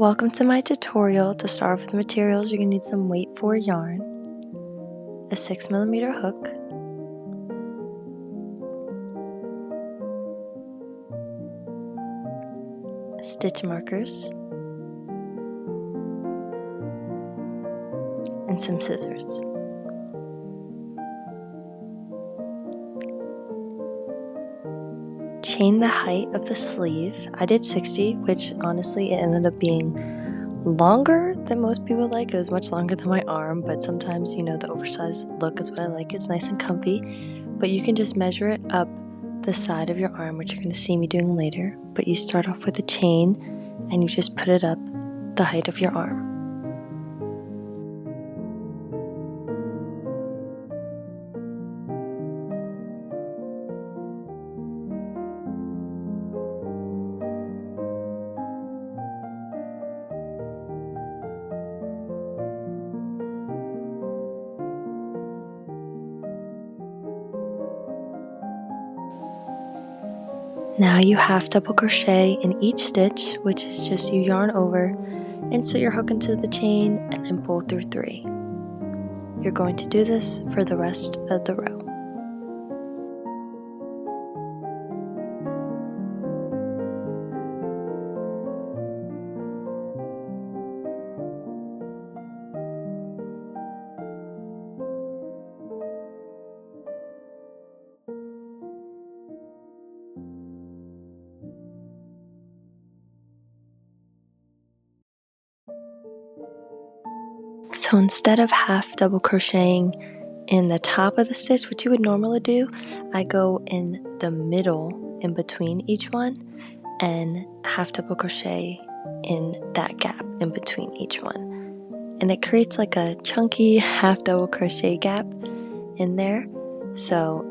welcome to my tutorial. To start with the materials, you're going to need some weight for yarn, a 6mm hook, stitch markers, and some scissors. Chain the height of the sleeve. I did 60, which honestly it ended up being longer than most people like. It was much longer than my arm, but sometimes, you know, the oversized look is what I like. It's nice and comfy, but you can just measure it up the side of your arm, which you're going to see me doing later. But you start off with a chain and you just put it up the height of your arm. Now you half double crochet in each stitch, which is just you yarn over, insert your hook into the chain, and then pull through 3. You're going to do this for the rest of the row. So instead of half double crocheting in the top of the stitch, which you would normally do, I go in the middle in between each one and half double crochet in that gap in between each one. And it creates like a chunky half double crochet gap in there, so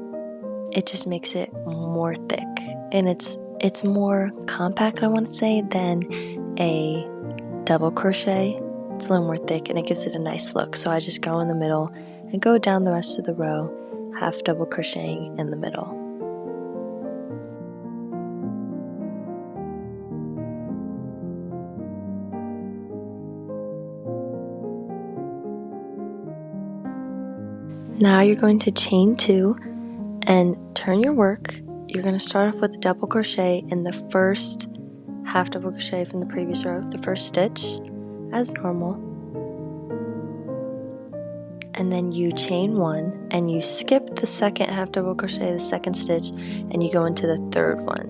it just makes it more thick, and it's more compact, I want to say, than a double crochet. It's a little more thick and it gives it a nice look. So I just go in the middle and go down the rest of the row, half double crocheting in the middle. Now you're going to chain 2 and turn your work. You're going to start off with a double crochet in the first half double crochet from the previous row, the first stitch, as normal, and then you chain 1 and you skip the second half double crochet, the second stitch, and you go into the third one,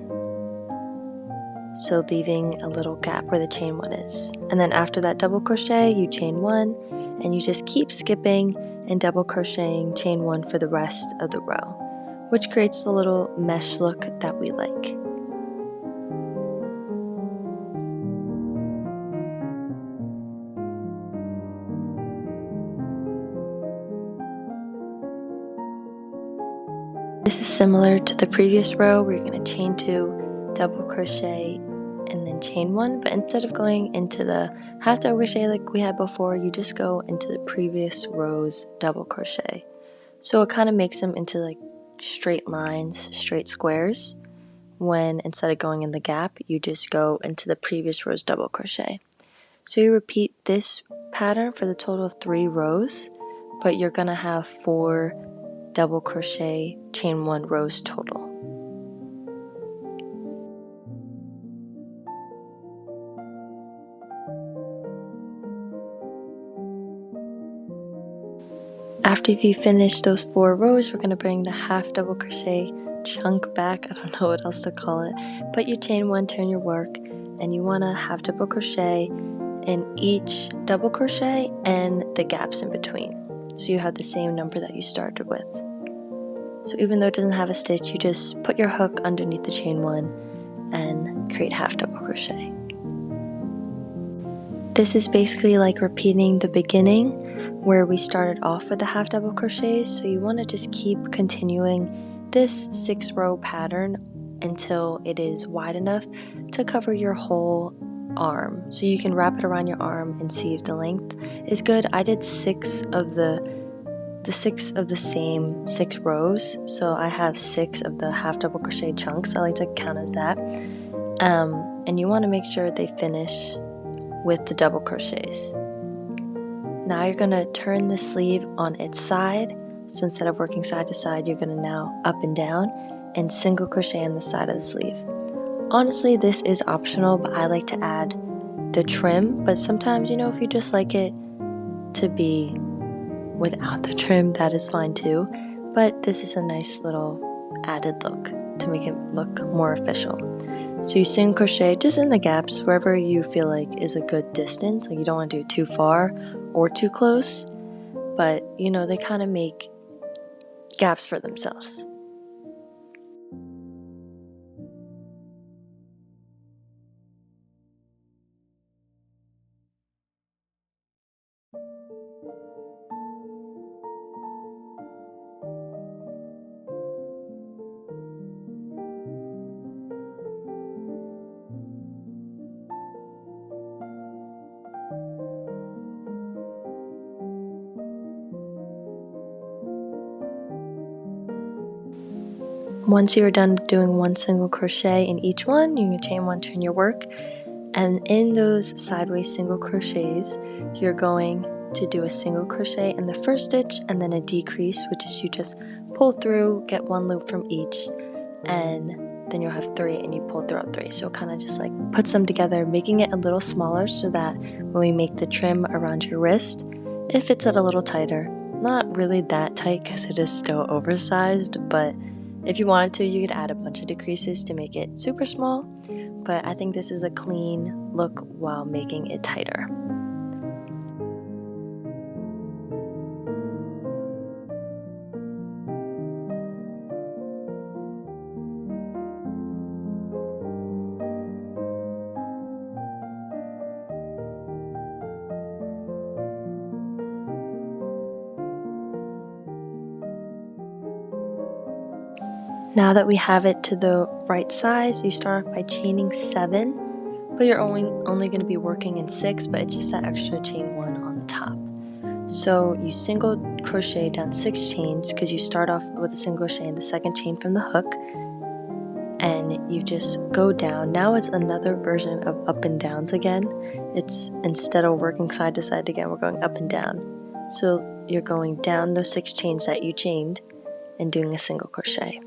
so leaving a little gap where the chain 1 is. And then after that double crochet, you chain 1 and you just keep skipping and double crocheting, chain 1 for the rest of the row, which creates the little mesh look that we like. This is similar to the previous row where you're going to chain 2, double crochet, and then chain 1, but instead of going into the half double crochet like we had before, you just go into the previous row's double crochet. So it kind of makes them into like straight lines, straight squares, when instead of going in the gap, you just go into the previous row's double crochet. So you repeat this pattern for the total of 3 rows, but you're going to have 4 double crochet chain 1 rows total. After you finish those 4 rows, we're going to bring the half double crochet chunk back. I don't know what else to call it, but you chain 1, turn your work, and you want to half double crochet in each double crochet and the gaps in between, so you have the same number that you started with. So even though it doesn't have a stitch, you just put your hook underneath the chain 1 and create half double crochet. This is basically like repeating the beginning where we started off with the half double crochets, so you want to just keep continuing this 6-row pattern until it is wide enough to cover your whole arm. So you can wrap it around your arm and see if the length is good. I did 6 of the 6 of the same 6 rows, so I have 6 of the half double crochet chunks. I like to count as that. And you want to make sure they finish with the double crochets. Now you're going to turn the sleeve on its side. So instead of working side to side, you're going to now up and down and single crochet on the side of the sleeve. Honestly, this is optional, but I like to add the trim, but sometimes, if you just like it to be without the trim, that is fine too. But this is a nice little added look to make it look more official. So you single crochet just in the gaps wherever you feel like is a good distance. Like you don't want to do it too far or too close, but they kind of make gaps for themselves. Once you're done doing one single crochet in each one, you can chain one, turn your work, and in those sideways single crochets, you're going to do a single crochet in the first stitch and then a decrease, which is you just pull through, get one loop from each, and then you'll have 3 and you pull throughout 3. So it kind of just like puts them together, making it a little smaller so that when we make the trim around your wrist, it fits it a little tighter. Not really that tight because it is still oversized, but if you wanted to, you could add a bunch of decreases to make it super small, but I think this is a clean look while making it tighter. Now that we have it to the right size, you start off by chaining 7, but you're only going to be working in 6, but it's just that extra chain 1 on the top. So you single crochet down 6 chains because you start off with a single crochet in the second chain from the hook, and you just go down. Now it's another version of up and downs again. It's instead of working side to side again, we're going up and down. So you're going down those 6 chains that you chained and doing a single crochet.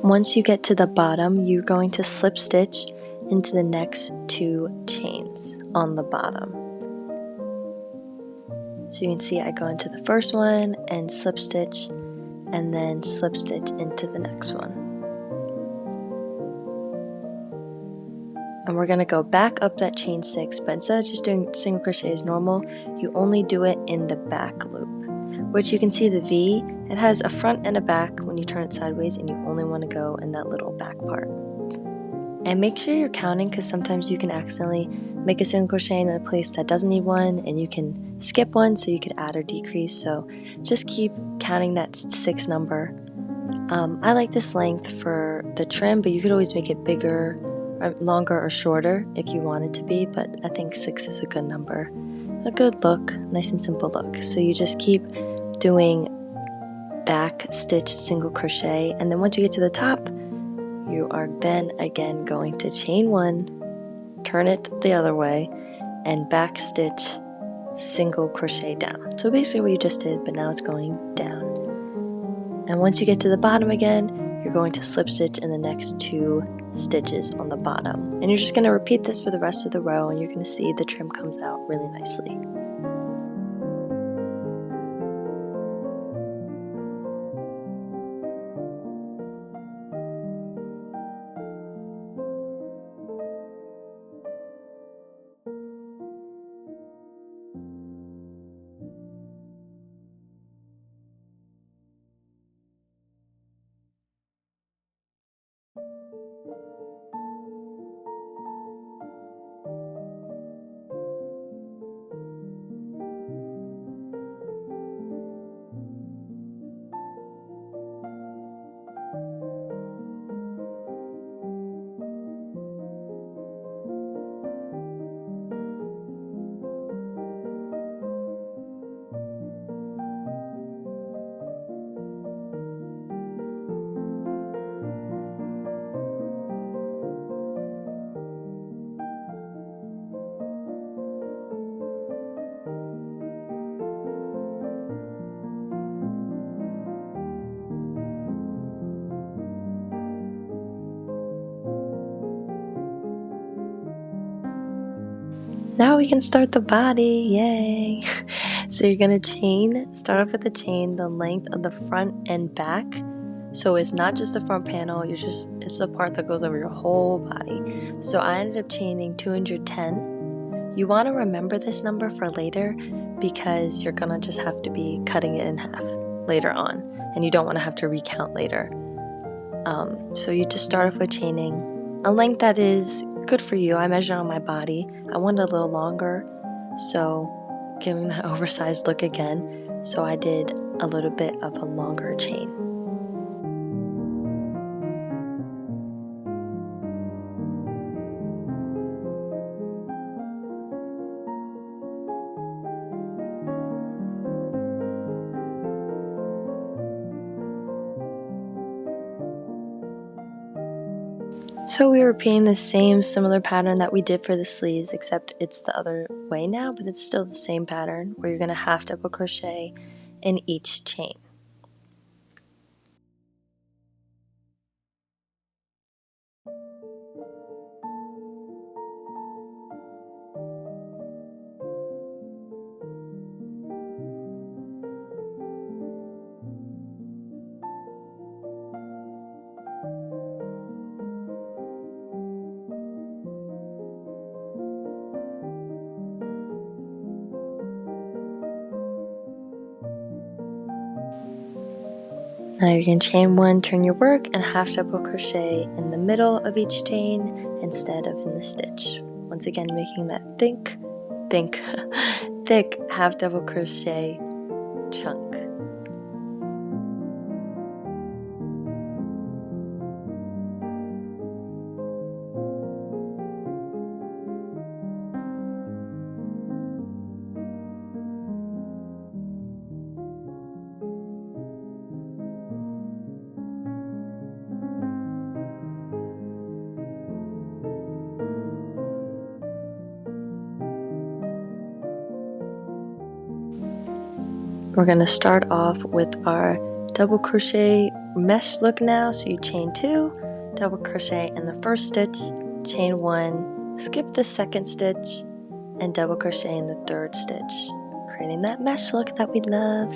Once you get to the bottom, you're going to slip stitch into the next 2 chains on the bottom. So you can see I go into the first one and slip stitch, and then slip stitch into the next one. And we're going to go back up that chain 6, but instead of just doing single crochet as normal, you only do it in the back loop, which you can see the V, it has a front and a back when you turn it sideways, and you only want to go in that little back part. And make sure you're counting, because sometimes you can accidentally make a single crochet in a place that doesn't need one, and you can skip one, so you could add or decrease. So just keep counting that 6 number. I like this length for the trim, but you could always make it bigger, or longer, or shorter if you want it to be, but I think 6 is a good number. A good look, nice and simple look. So you just keep doing back stitch single crochet, and then once you get to the top, you are then again going to chain 1, turn it the other way, and back stitch single crochet down. So basically what you just did, but now it's going down. And once you get to the bottom again, you're going to slip stitch in the next 2 stitches on the bottom. And you're just going to repeat this for the rest of the row, and you're going to see the trim comes out really nicely. Now we can start the body, yay! So you're gonna start off with the chain the length of the front and back. So it's not just the front panel, it's the part that goes over your whole body. So I ended up chaining 210. You wanna remember this number for later because you're gonna just have to be cutting it in half later on, and you don't wanna have to recount later. So you just start off with chaining a length that is good for you. I measured on my body. I wanted a little longer, so giving that oversized look again. So I did a little bit of a longer chain. So we're repeating the same similar pattern that we did for the sleeves, except it's the other way now, but it's still the same pattern where you're going to half double crochet in each chain. Now you're going to chain one, turn your work, and half double crochet in the middle of each chain instead of in the stitch. Once again, making that thick half double crochet chunk. We're going to start off with our double crochet mesh look now. So you chain 2, double crochet in the first stitch, chain 1, skip the second stitch, and double crochet in the third stitch, creating that mesh look that we love.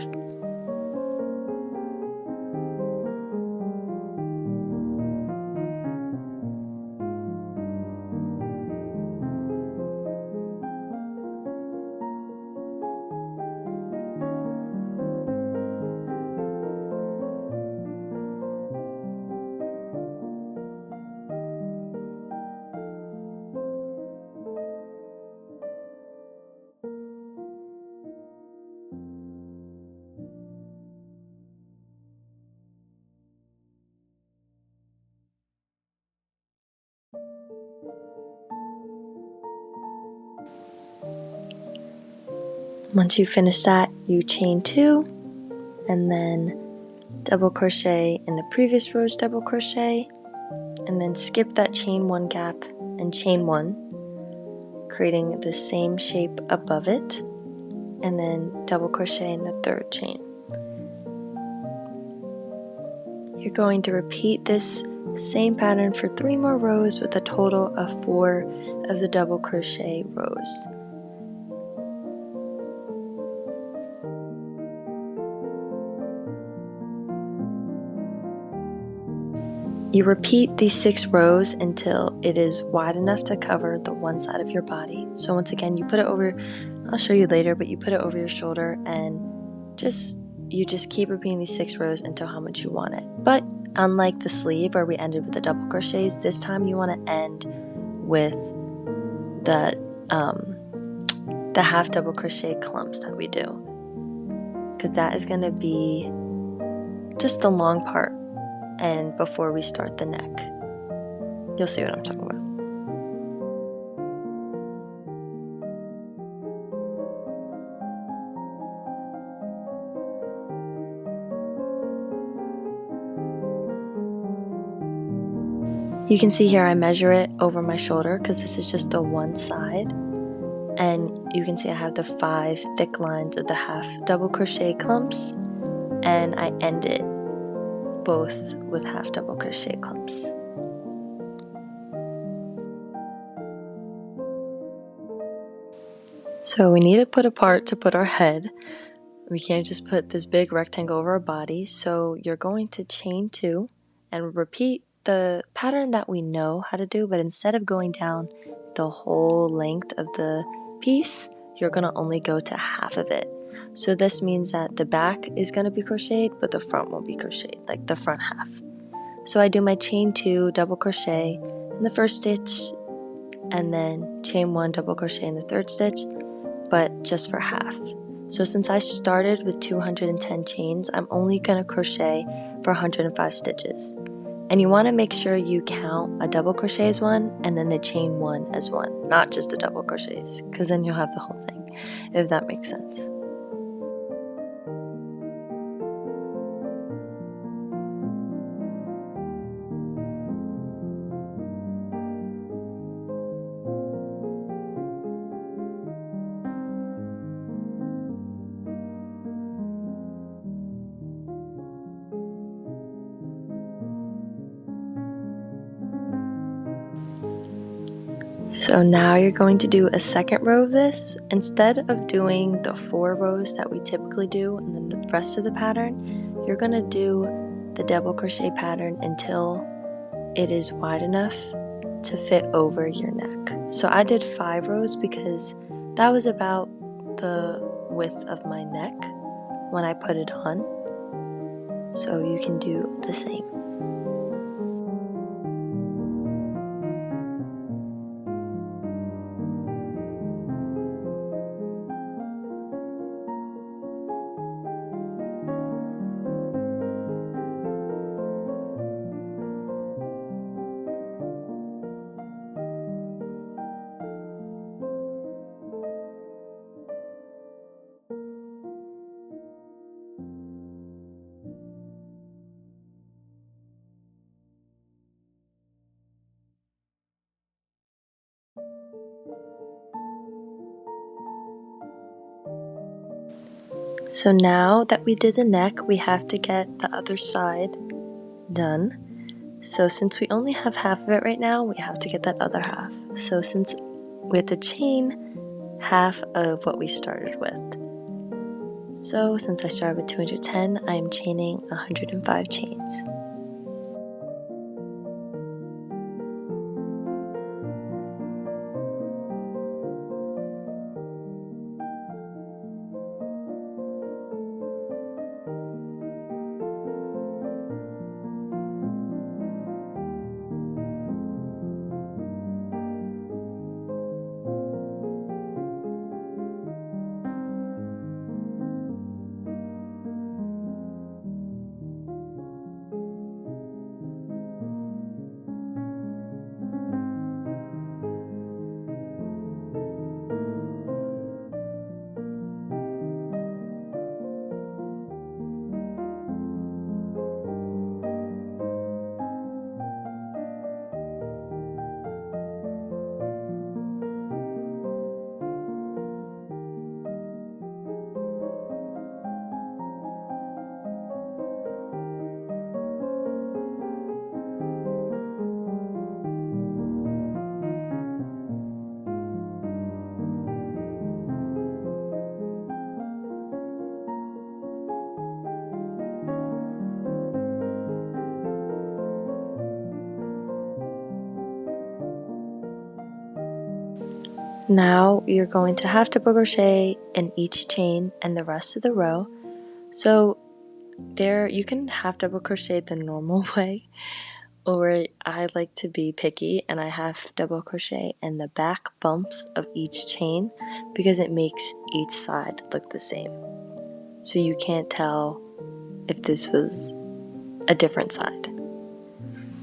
Once you finish that, you chain 2 and then double crochet in the previous row's double crochet, and then skip that chain 1 gap and chain 1, creating the same shape above it, and then double crochet in the third chain. You're going to repeat this same pattern for 3 more rows with a total of 4 of the double crochet rows. You repeat these 6 rows until it is wide enough to cover the one side of your body. So once again, you put it over, I'll show you later, but you put it over your shoulder and you just keep repeating these 6 rows until how much you want it. But unlike the sleeve where we ended with the double crochets, this time you want to end with the half double crochet clumps that we do, because that is going to be just the long part and before we start the neck. You'll see what I'm talking about. You can see here I measure it over my shoulder because this is just the one side, and you can see I have the 5 thick lines of the half double crochet clumps, and I end it both with half double crochet clumps. So we need to put a part to put our head. We can't just put this big rectangle over our body. So you're going to chain 2 and repeat the pattern that we know how to do, but instead of going down the whole length of the piece, you're going to only go to half of it. So this means that the back is going to be crocheted, but the front won't be crocheted, like the front half. So I do my chain 2, double crochet in the first stitch, and then chain 1, double crochet in the third stitch, but just for half. So since I started with 210 chains, I'm only going to crochet for 105 stitches. And you want to make sure you count a double crochet as one and then the chain 1 as one, not just the double crochets, because then you'll have the whole thing, if that makes sense. So now you're going to do a second row of this. Instead of doing the 4 rows that we typically do and then the rest of the pattern, you're going to do the double crochet pattern until it is wide enough to fit over your neck. So I did 5 rows because that was about the width of my neck when I put it on. So you can do the same. So now that we did the neck, we have to get the other side done. So since we only have half of it right now, we have to get that other half. So since we have to chain half of what we started with. So since I started with 210, I'm chaining 105 chains. Now you're going to half double crochet in each chain and the rest of the row. So there you can half double crochet the normal way, or I like to be picky and I half double crochet in the back bumps of each chain because it makes each side look the same. So you can't tell if this was a different side.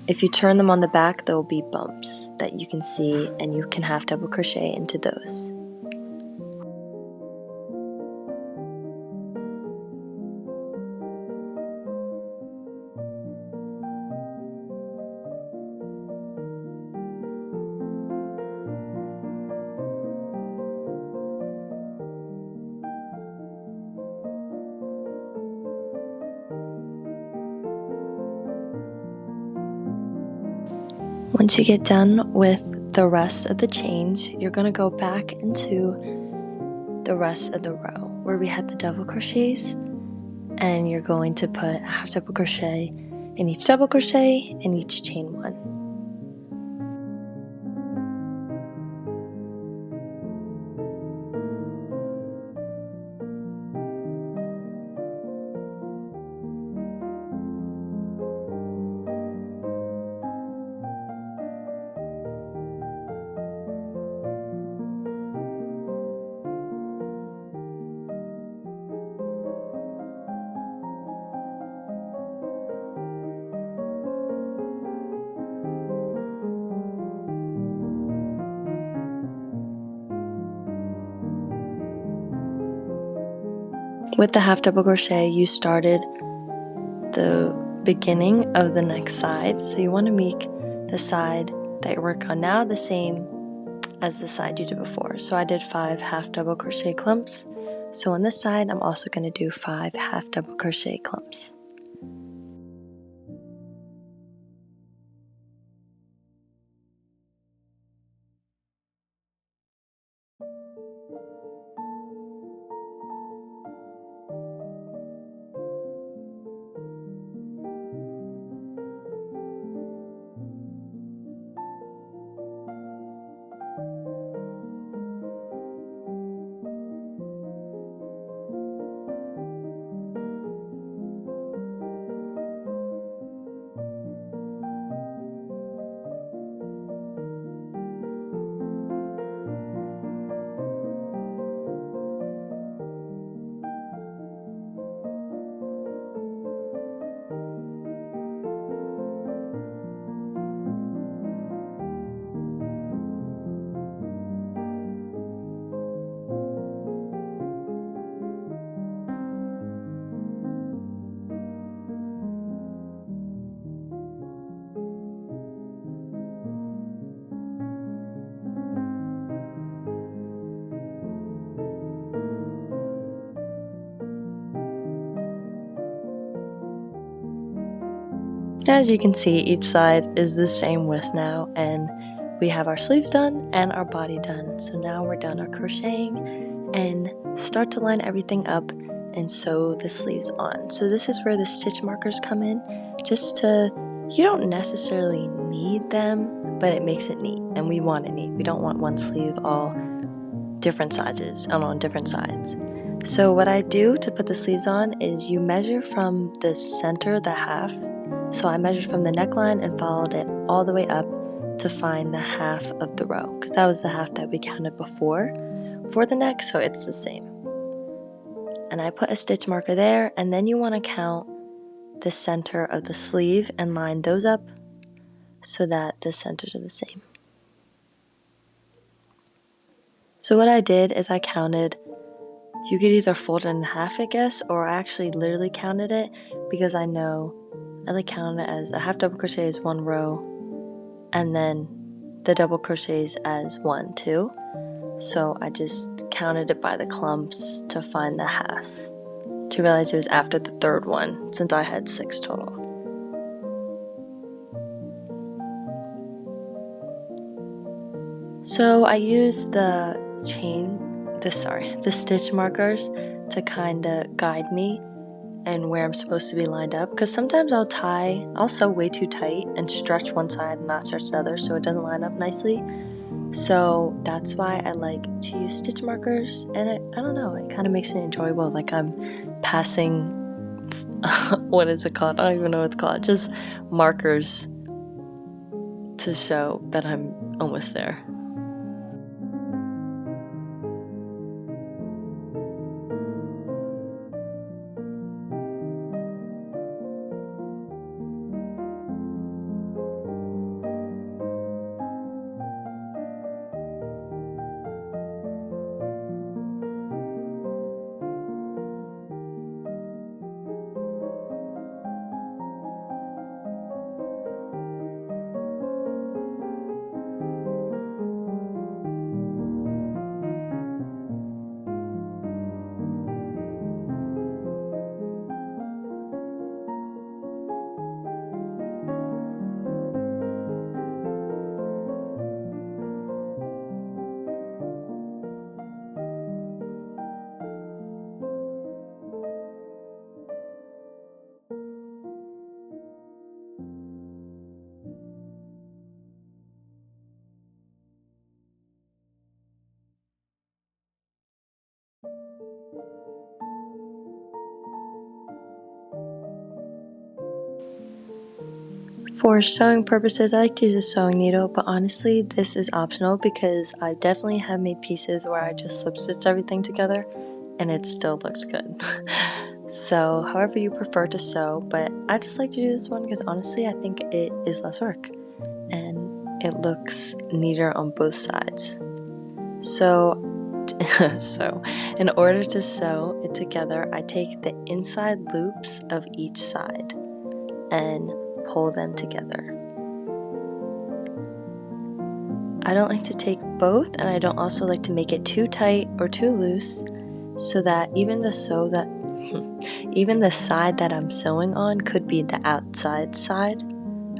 If you turn them on the back, there will be bumps that you can see and you can half double crochet into those. Once you get done with the rest of the chains, you're going to go back into the rest of the row where we had the double crochets, and you're going to put a half double crochet in each double crochet and each chain one. With the half double crochet, you started the beginning of the next side, so you want to make the side that you work on now the same as the side you did before. So I did 5 half double crochet clumps, so on this side I'm also going to do 5 half double crochet clumps. As you can see, each side is the same width now, and we have our sleeves done and our body done. So now we're done our crocheting and start to line everything up and sew the sleeves on. So this is where the stitch markers come in, you don't necessarily need them, but it makes it neat, and we want it neat. We don't want one sleeve all different sizes and on different sides. So what I do to put the sleeves on is you measure from the center, the half. So I measured from the neckline and followed it all the way up to find the half of the row, because that was the half that we counted before for the neck, so it's the same. And I put a stitch marker there, and then you want to count the center of the sleeve and line those up so that the centers are the same. So what I did is I counted. You could either fold it in half, I guess, or I actually literally counted it because I like counted it as a half double crochet is one row, and then the double crochets as 1, 2. So I just counted it by the clumps to find the halves, to realize it was after the third one, since I had 6 total. So I used the stitch markers to kind of guide me and where I'm supposed to be lined up, because sometimes I'll sew way too tight and stretch one side and not stretch the other, so it doesn't line up nicely. So that's why I like to use stitch markers, and I don't know, it kind of makes it enjoyable, like I'm passing what is it called? I don't even know what it's called, just markers to show that I'm almost there. for sewing purposes, I like to use a sewing needle, but honestly, this is optional because I definitely have made pieces where I just slip stitch everything together and it still looks good. So, however you prefer to sew, but I just like to do this one because honestly, I think it is less work and it looks neater on both sides. So, in order to sew it together, I take the inside loops of each side and pull them together. I don't like to take both, and I don't also like to make it too tight or too loose, so that even the side that I'm sewing on could be the outside side.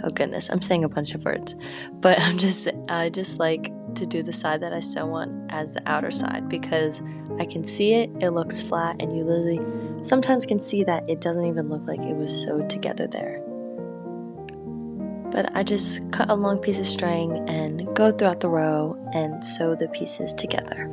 Oh goodness, I'm saying a bunch of words, but I just like to do the side that I sew on as the outer side because I can see it looks flat, and you literally sometimes can see that it doesn't even look like it was sewed together there. But I just cut a long piece of string and go throughout the row and sew the pieces together.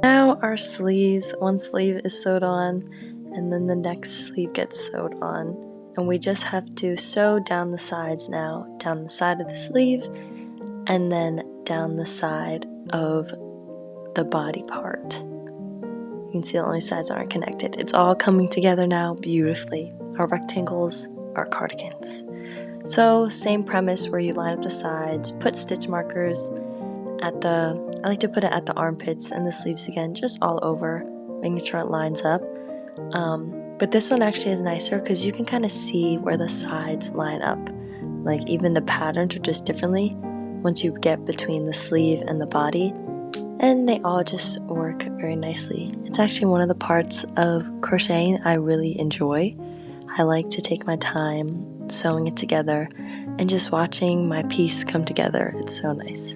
Now our sleeves, one sleeve is sewed on and then the next sleeve gets sewed on, and we just have to sew down the sides now, down the side of the sleeve and then down the side of the body part. You can see the only sides aren't connected. It's all coming together now beautifully. Our rectangles are cardigans. So same premise where you line up the sides, put stitch markers I like to put it at the armpits and the sleeves again, just all over, making sure it lines up. But this one actually is nicer because you can kind of see where the sides line up. Like even the patterns are just differently once you get between the sleeve and the body, and they all just work very nicely. It's actually one of the parts of crocheting I really enjoy. I like to take my time sewing it together and just watching my piece come together. It's so nice.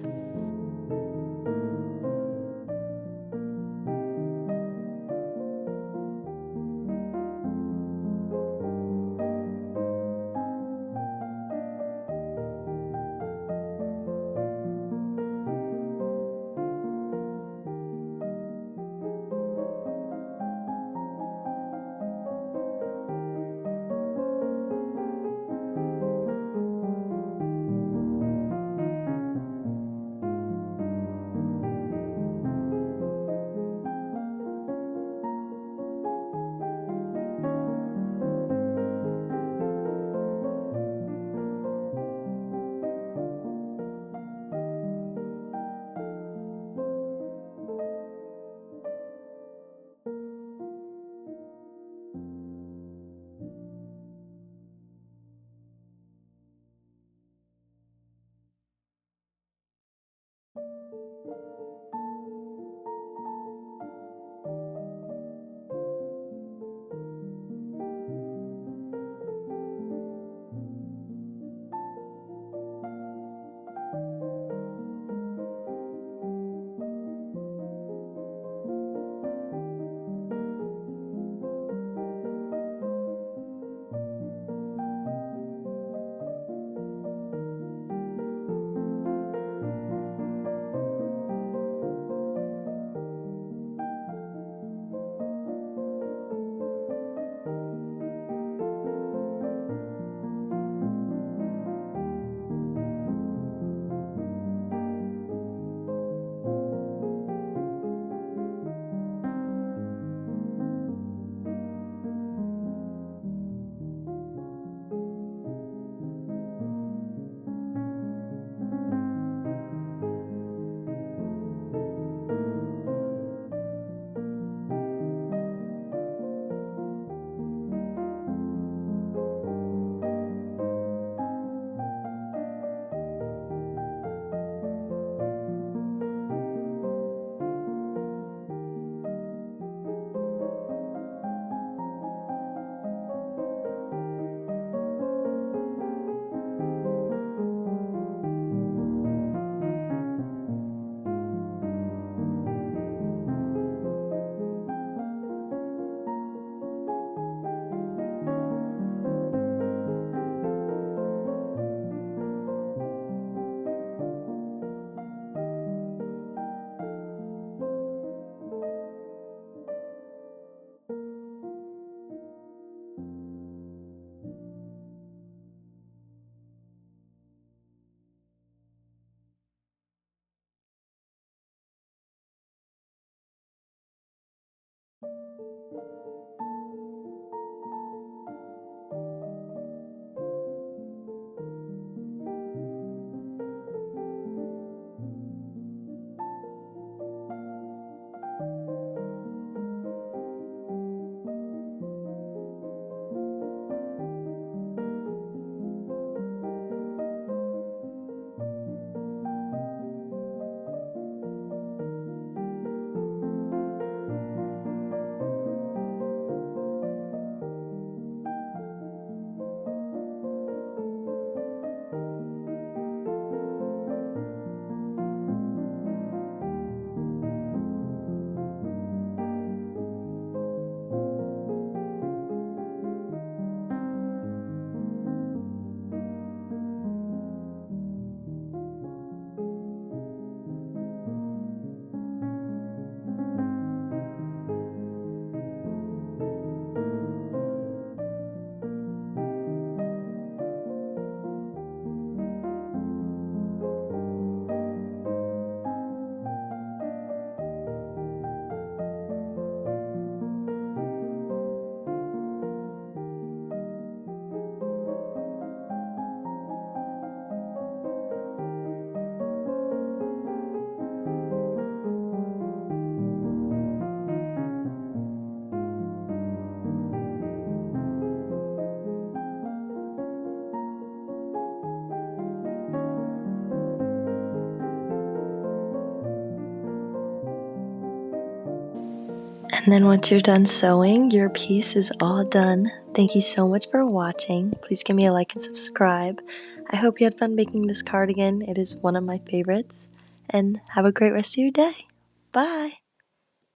And then once you're done sewing, your piece is all done. Thank you so much for watching. Please give me a like and subscribe. I hope you had fun making this cardigan. It is one of my favorites. And have a great rest of your day. Bye!